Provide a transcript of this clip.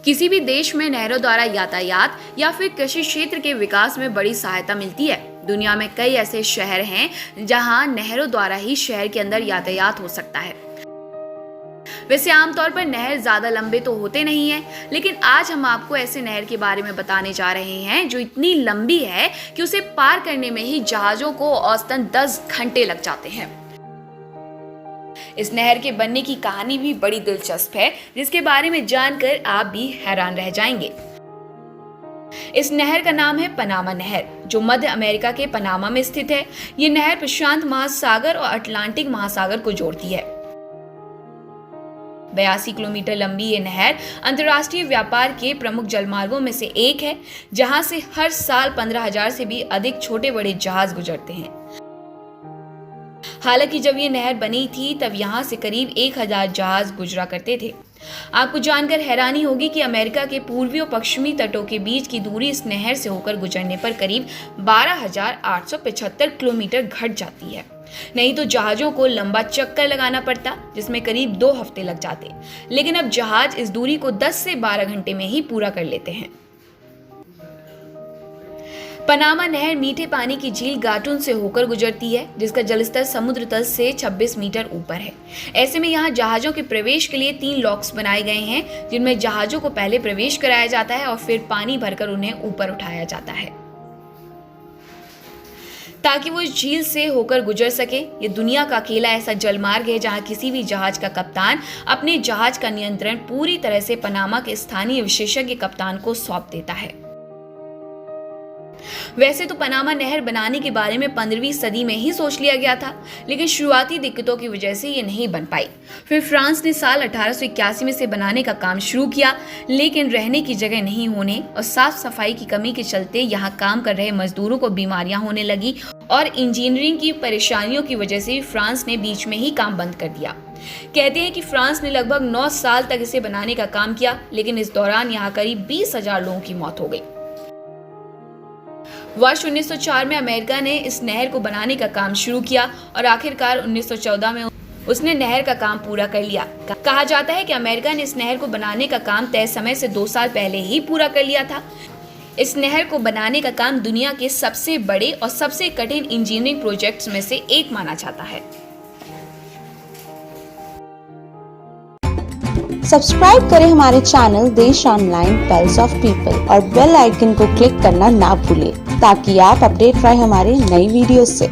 किसी भी देश में नहरों द्वारा यातायात या फिर कृषि क्षेत्र के विकास में बड़ी सहायता मिलती है। दुनिया में कई ऐसे शहर हैं जहां नहरों द्वारा ही शहर के अंदर यातायात हो सकता है। वैसे आमतौर पर नहर ज्यादा लंबे तो होते नहीं हैं, लेकिन आज हम आपको ऐसे नहर के बारे में बताने जा रहे हैं जो इतनी लंबी है कि उसे पार करने में ही जहाजों को औसतन 10 घंटे लग जाते हैं। इस नहर के बनने की कहानी भी बड़ी दिलचस्प है, जिसके बारे में जानकर आप भी हैरान रह जाएंगे। इस नहर का नाम है पनामा नहर, जो मध्य अमेरिका के पनामा में स्थित है। ये नहर प्रशांत महासागर और अटलांटिक महासागर को जोड़ती है। 82 किलोमीटर लंबी ये नहर अंतर्राष्ट्रीय व्यापार के प्रमुख जलमार्गों में से एक है, जहां से हर साल 15,000 से भी अधिक छोटे बड़े जहाज गुजरते हैं। हालांकि जब ये नहर बनी थी तब यहाँ से करीब 1000 जहाज गुजरा करते थे। आपको जानकर हैरानी होगी कि अमेरिका के पूर्वी और पश्चिमी तटों के बीच की दूरी इस नहर से होकर गुजरने पर करीब 12,875 किलोमीटर घट जाती है। नहीं तो जहाजों को लंबा चक्कर लगाना पड़ता, जिसमें करीब 2 हफ्ते लग जाते, लेकिन अब जहाज इस दूरी को 10 से 12 घंटे में ही पूरा कर लेते हैं। पनामा नहर मीठे पानी की झील गाटून से होकर गुजरती है, जिसका जलस्तर समुद्र तल से 26 मीटर ऊपर है। ऐसे में यहाँ जहाजों के प्रवेश के लिए 3 लॉक्स बनाए गए हैं, जिनमें जहाजों को पहले प्रवेश कराया जाता है और फिर पानी भरकर उन्हें ऊपर उठाया जाता है ताकि वो इस झील से होकर गुजर सके। ये दुनिया का अकेला ऐसा जलमार्ग है जहां किसी भी जहाज का कप्तान अपने जहाज का नियंत्रण पूरी तरह से पनामा के स्थानीय विशेषज्ञ कप्तान को सौंप देता है। वैसे तो पनामा नहर बनाने के बारे में 15वीं सदी में ही सोच लिया गया था, लेकिन शुरुआती दिक्कतों की वजह से ये नहीं बन पाई। फिर फ्रांस ने साल 1881 में से बनाने का काम शुरू किया, लेकिन रहने की जगह नहीं होने और साफ सफाई की कमी के चलते यहाँ काम कर रहे मजदूरों को बीमारियां होने लगी और इंजीनियरिंग की परेशानियों की वजह से फ्रांस ने बीच में ही काम बंद कर दिया। कहते हैं कि फ्रांस ने लगभग 9 साल तक इसे बनाने का काम किया, लेकिन इस दौरान यहाँ करीब 20,000 लोगों की मौत हो गई। वर्ष 1904 में अमेरिका ने इस नहर को बनाने का काम शुरू किया और आखिरकार 1914 में उसने नहर का काम पूरा कर लिया। कहा जाता है कि अमेरिका ने इस नहर को बनाने का काम तय समय से 2 साल पहले ही पूरा कर लिया था। इस नहर को बनाने का काम दुनिया के सबसे बड़े और सबसे कठिन इंजीनियरिंग प्रोजेक्ट्स में से एक माना जाता है। सब्सक्राइब करें हमारे चैनल देश ऑनलाइन पल्स ऑफ पीपल और बेल आइकन को क्लिक करना ना भूलें, ताकि आप अपडेट रहे हमारे नई वीडियो से।